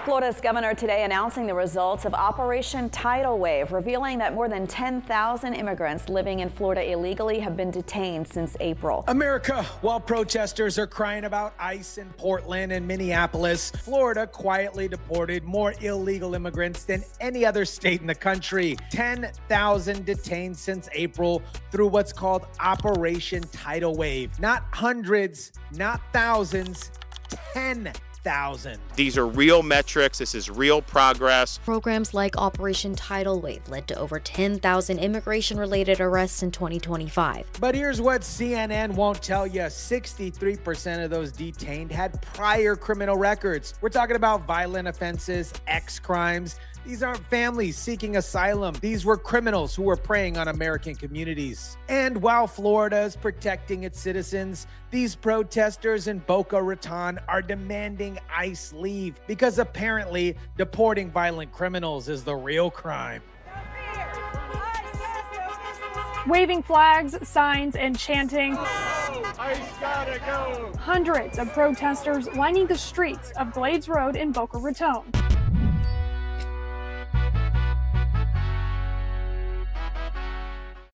Florida's governor today announcing the results of Operation Tidal Wave, revealing that more than 10,000 immigrants living in Florida illegally have been detained since April. America, while protesters are crying about ICE in Portland and Minneapolis, Florida quietly deported more illegal immigrants than any other state in the country. 10,000 detained since April through what's called Operation Tidal Wave. Not hundreds, not thousands, 10,000. These are real metrics. This is real progress. Programs like Operation Tidal Wave led to over 10,000 immigration-related arrests in 2025. But here's what CNN won't tell you. 63% of those detained had prior criminal records. We're talking about violent offenses, crimes. These aren't families seeking asylum. These were criminals who were preying on American communities. And while Florida is protecting its citizens, these protesters in Boca Raton are demanding ICE leave because apparently deporting violent criminals is the real crime. Waving flags, signs, and chanting. ICE gotta go! Hundreds of protesters lining the streets of Glades Road in Boca Raton.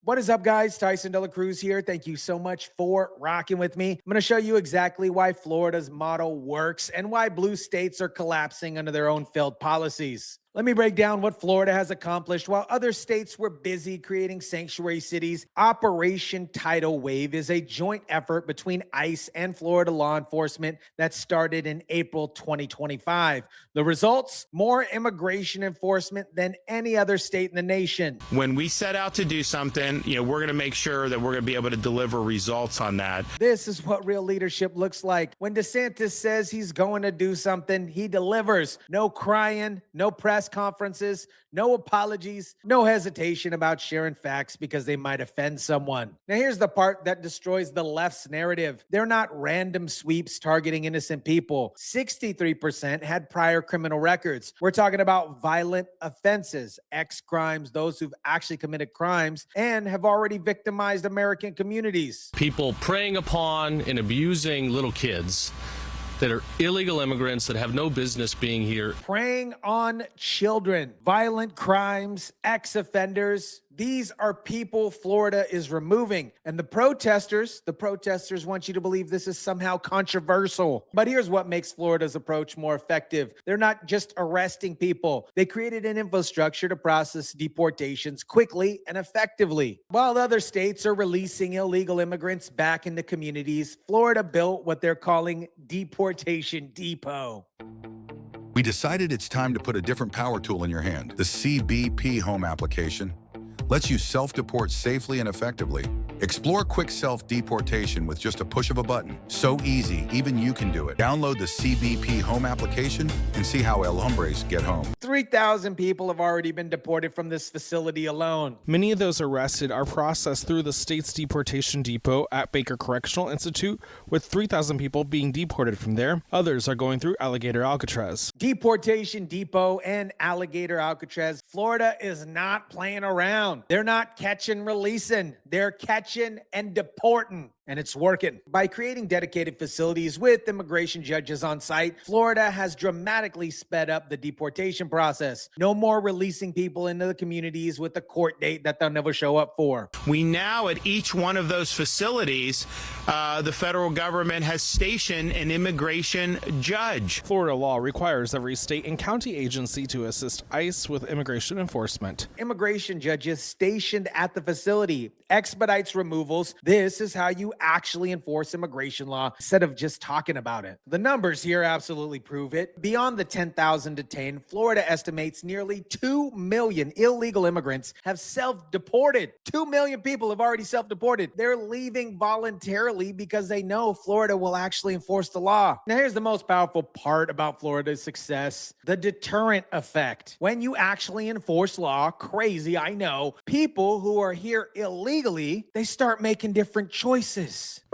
What is up, guys? Tyson DeLaCruz here. Thank you so much for rocking with me. I'm going to show you exactly why Florida's model works and why blue states are collapsing under their own failed policies. Let me break down what Florida has accomplished while other states were busy creating sanctuary cities. Operation Tidal Wave is a joint effort between ICE and Florida law enforcement that started in April 2025. The results? More immigration enforcement than any other state in the nation. When we set out to do something, we're going to make sure that we're going to be able to deliver results on that. This is what real leadership looks like. When DeSantis says he's going to do something, he delivers. No crying, no press conferences, no apologies, no hesitation about sharing facts because they might offend someone. Now, here's the part that destroys the left's narrative. They're not random sweeps targeting innocent people. 63% had prior criminal records. We're talking about violent offenses, crimes, those who've actually committed crimes and have already victimized American communities. People preying upon and abusing little kids that are illegal immigrants that have no business being here. Preying on children, violent crimes, ex-offenders. These are people Florida is removing. And the protesters want you to believe this is somehow controversial. But here's what makes Florida's approach more effective. They're not just arresting people. They created an infrastructure to process deportations quickly and effectively. While the other states are releasing illegal immigrants back into communities, Florida built what they're calling Deportation Depot. We decided it's time to put a different power tool in your hand. The CBP Home application lets you self-deport safely and effectively. Explore quick self-deportation with just a push of a button. So easy, even you can do it. Download the CBP Home application and see how El Hombres get home. 3,000 people have already been deported from this facility alone. Many of those arrested are processed through the state's Deportation Depot at Baker Correctional Institute, with 3,000 people being deported from there. Others are going through Alligator Alcatraz. Deportation Depot and Alligator Alcatraz. Florida is not playing around. They're not catching, releasing. They're catching and deporting. And it's working. By creating dedicated facilities with immigration judges on site, Florida has dramatically sped up the deportation process. No more releasing people into the communities with a court date that they'll never show up for. We now, at each one of those facilities, the federal government has stationed an immigration judge. Florida law requires every state and county agency to assist ICE with immigration enforcement. Immigration judges stationed at the facility expedites removals. This is how you actually enforce immigration law instead of just talking about it. The numbers here absolutely prove it. Beyond the 10,000 detained, Florida estimates nearly 2 million illegal immigrants have self-deported. 2 million people have already self-deported. They're leaving voluntarily because they know Florida will actually enforce the law. Now, here's the most powerful part about Florida's success: the deterrent effect. When you actually enforce law, crazy, I know, people who are here illegally, they start making different choices.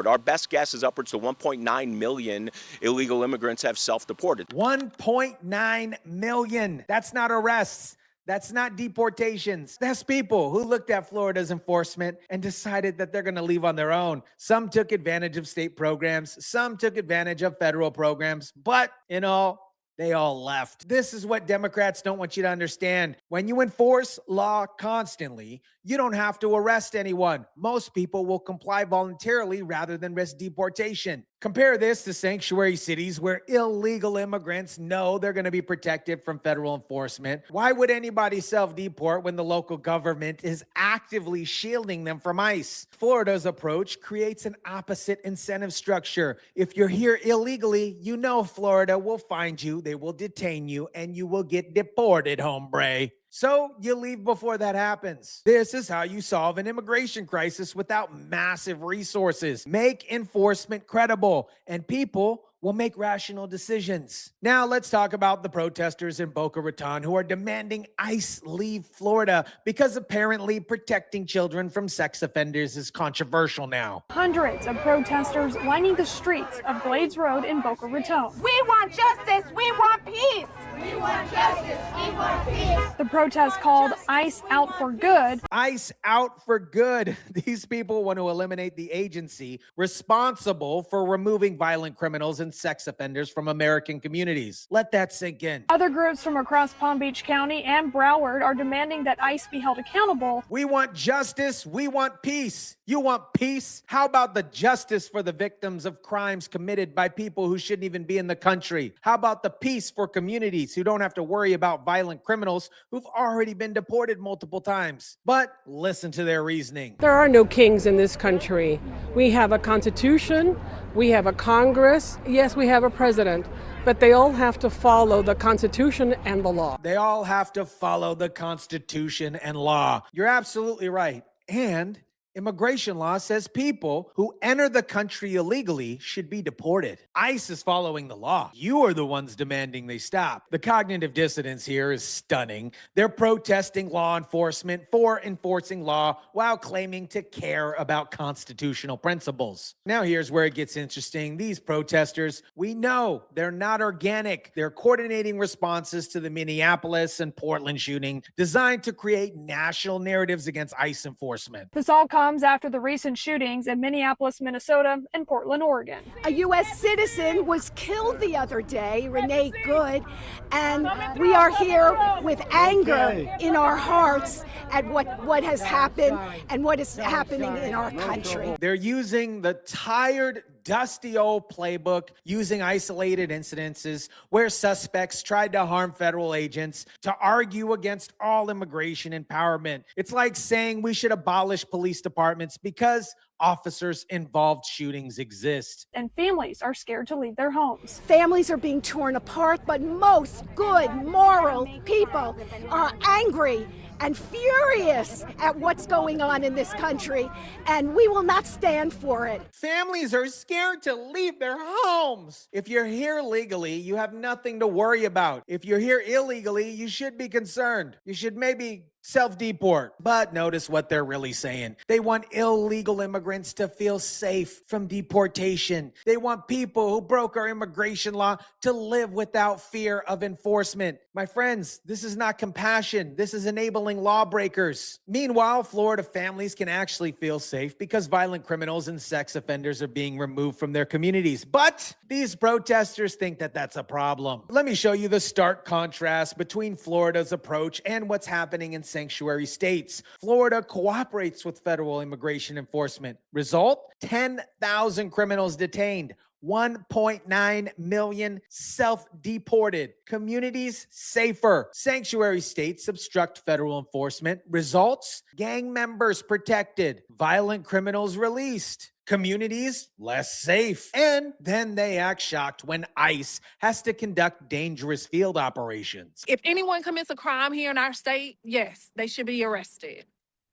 Our best guess is upwards to 1.9 million illegal immigrants have self-deported. 1.9 million. That's not arrests. That's not deportations. That's people who looked at Florida's enforcement and decided that they're going to leave on their own. Some took advantage of state programs. Some took advantage of federal programs. But in all, They all left. This is what Democrats don't want you to understand. When you enforce law constantly, you don't have to arrest anyone. Most people will comply voluntarily rather than risk deportation. Compare this to sanctuary cities where illegal immigrants know they're going to be protected from federal enforcement. Why would anybody self-deport when the local government is actively shielding them from ICE? Florida's approach creates an opposite incentive structure. If you're here illegally, you know Florida will find you, they will detain you, and you will get deported, hombre. So you leave before that happens. This is how you solve an immigration crisis without massive resources. Make enforcement credible, and people will make rational decisions. Now let's talk about the protesters in Boca Raton who are demanding ICE leave Florida because apparently protecting children from sex offenders is controversial now. Hundreds of protesters lining the streets of Glades Road in Boca Raton. We want justice. We want peace. We want justice. We want peace. The protest called ICE Out for Good. ICE out for good. These people want to eliminate the agency responsible for removing violent criminals and sex offenders from American communities. Let that sink in. Other groups from across Palm Beach County and Broward are demanding that ICE be held accountable. We want justice. We want peace. You want peace? How about the justice for the victims of crimes committed by people who shouldn't even be in the country? How about the peace for communities who don't have to worry about violent criminals who've already been deported multiple times? But listen to their reasoning. There are no kings in this country. We have a constitution, we have a Congress, yes, we have a president, but they all have to follow the Constitution and the law. They all have to follow the Constitution and law. You're absolutely right. And immigration law says people who enter the country illegally should be deported. ICE is following the law. You are the ones demanding they stop. The cognitive dissonance here is stunning. They're protesting law enforcement for enforcing law while claiming to care about constitutional principles. Now here's where it gets interesting. These protesters, we know they're not organic. They're coordinating responses to the Minneapolis and Portland shooting designed to create national narratives against ICE enforcement. This all comes after the recent shootings in Minneapolis, Minnesota, and Portland, Oregon. A U.S. citizen was killed the other day, Renee Good, and we are here with anger in our hearts at what has happened and what is happening in our country. They're using the tired, dusty old playbook, using isolated incidences where suspects tried to harm federal agents to argue against all immigration empowerment. It's like saying we should abolish police departments because officers involved shootings exist. And families are scared to leave their homes. Families are being torn apart, but most good, moral people are angry and furious at what's going on in this country, and we will not stand for it. Families are scared to leave their homes. If you're here legally, you have nothing to worry about. If you're here illegally, you should be concerned. You should maybe self-deport. But notice what they're really saying. They want illegal immigrants to feel safe from deportation. They want people who broke our immigration law to live without fear of enforcement. My friends, this is not compassion. This is enabling lawbreakers. Meanwhile, Florida families can actually feel safe because violent criminals and sex offenders are being removed from their communities. But these protesters think that that's a problem. Let me show you the stark contrast between Florida's approach and what's happening in sanctuary states. Florida cooperates with federal immigration enforcement. Result? 10,000 criminals detained. 1.9 million self-deported. Communities safer. Sanctuary states obstruct federal enforcement. Results? Gang members protected. Violent criminals released. Communities less safe. And then they act shocked when ICE has to conduct dangerous field operations. If anyone commits a crime here in our state, yes, they should be arrested.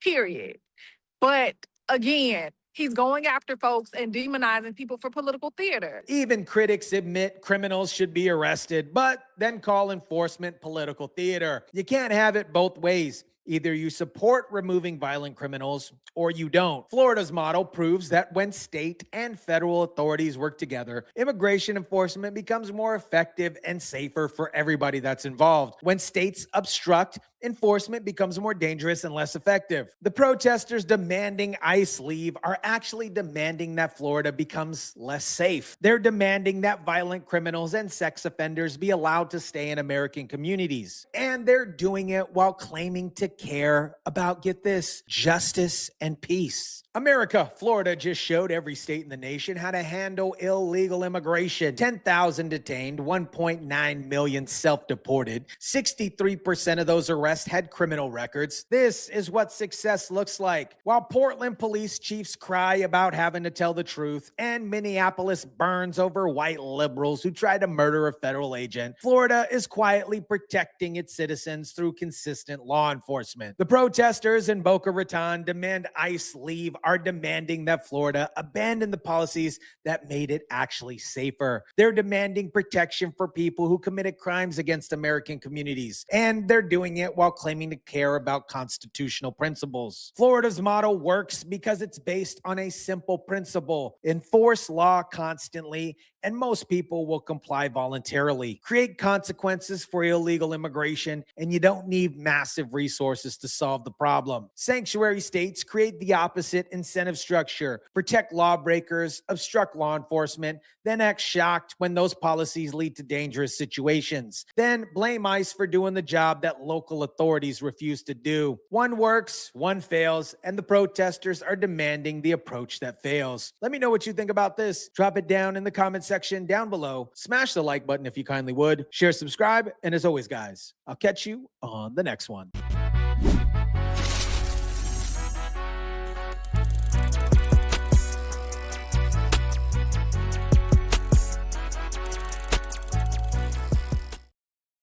Period. But again, he's going after folks and demonizing people for political theater. Even critics admit criminals should be arrested, but then call enforcement political theater. You can't have it both ways. Either you support removing violent criminals or you don't. Florida's model proves that when state and federal authorities work together, immigration enforcement becomes more effective and safer for everybody that's involved. When states obstruct, enforcement becomes more dangerous and less effective. The protesters demanding ICE leave are actually demanding that Florida becomes less safe. They're demanding that violent criminals and sex offenders be allowed to stay in American communities. And they're doing it while claiming to care about, get this, justice and peace. America, Florida just showed every state in the nation how to handle illegal immigration. 10,000 detained, 1.9 million self-deported. 63% of those arrests had criminal records. This is what success looks like. While Portland police chiefs cry about having to tell the truth and Minneapolis burns over white liberals who tried to murder a federal agent, Florida is quietly protecting its citizens through consistent law enforcement. The protesters in Boca Raton demand ICE leave are demanding that Florida abandon the policies that made it actually safer. They're demanding protection for people who committed crimes against American communities, and they're doing it while claiming to care about constitutional principles. Florida's model works because it's based on a simple principle: enforce law constantly, and most people will comply voluntarily. Create consequences for illegal immigration, and you don't need massive resources to solve the problem. Sanctuary states create the opposite incentive structure: protect lawbreakers, obstruct law enforcement, then act shocked when those policies lead to dangerous situations. Then blame ICE for doing the job that local authorities refuse to do. One works, one fails, and the protesters are demanding the approach that fails. Let me know what you think about this. Drop it down in the comment section down below. Smash the like button if you kindly would. Share, subscribe, and as always, guys, I'll catch you on the next one.